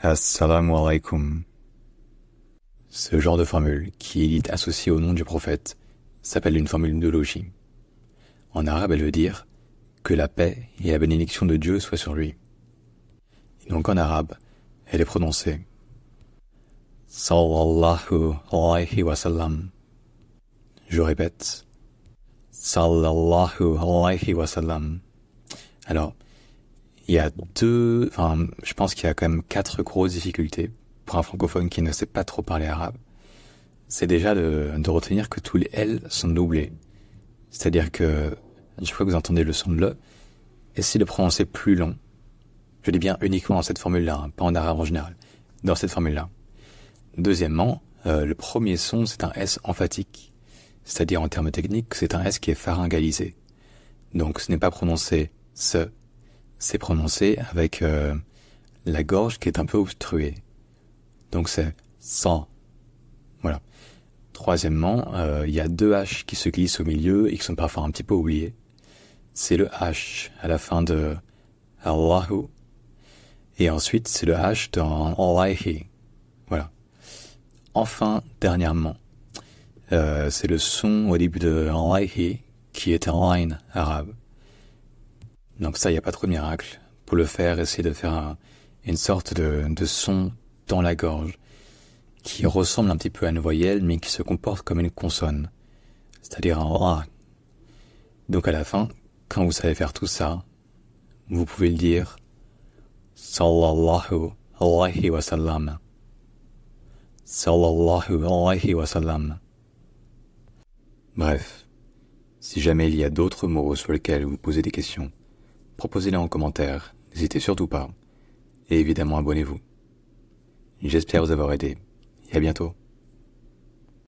Assalamu alaikum. Ce genre de formule, qui est associée au nom du prophète, s'appelle une formule d'eulogie. En arabe, elle veut dire que la paix et la bénédiction de Dieu soient sur lui. Et donc en arabe, elle est prononcée Sallallahu alayhi wa sallam. Je répète, Sallallahu alayhi wa sallam. Alors, il y a je pense qu'il y a quand même 4 grosses difficultés pour un francophone qui ne sait pas trop parler arabe. C'est déjà de retenir que tous les L sont doublés. C'est-à-dire que, chaque fois que vous entendez le son de le, essayez de prononcer plus long. Je dis bien uniquement dans cette formule-là, hein, pas en arabe en général. Dans cette formule-là. Deuxièmement, le premier son, c'est un S emphatique. C'est-à-dire, en termes techniques, c'est un S qui est pharyngalisé. Donc, ce n'est pas prononcé ce, c'est prononcé avec la gorge qui est un peu obstruée. Donc, c'est sans. Voilà. Troisièmement, il y a 2 H qui se glissent au milieu et qui sont parfois un petit peu oubliés. C'est le H à la fin de Allahu. Et ensuite, c'est le H dans Alaihi. Voilà. Enfin, dernièrement, c'est le son au début de Alaihi qui est en line arabe. Donc ça, il n'y a pas trop de miracle. Pour le faire, essayez de faire une sorte de son dans la gorge qui ressemble un petit peu à une voyelle, mais qui se comporte comme une consonne, c'est-à-dire un A. Donc à la fin, quand vous savez faire tout ça, vous pouvez le dire Sallallahu alayhi wa sallam. Sallallahu alayhi wa sallam. Bref, si jamais il y a d'autres mots sur lesquels vous posez des questions, proposez-les en commentaire, n'hésitez surtout pas. Et évidemment, abonnez-vous. J'espère vous avoir aidé. Et à bientôt.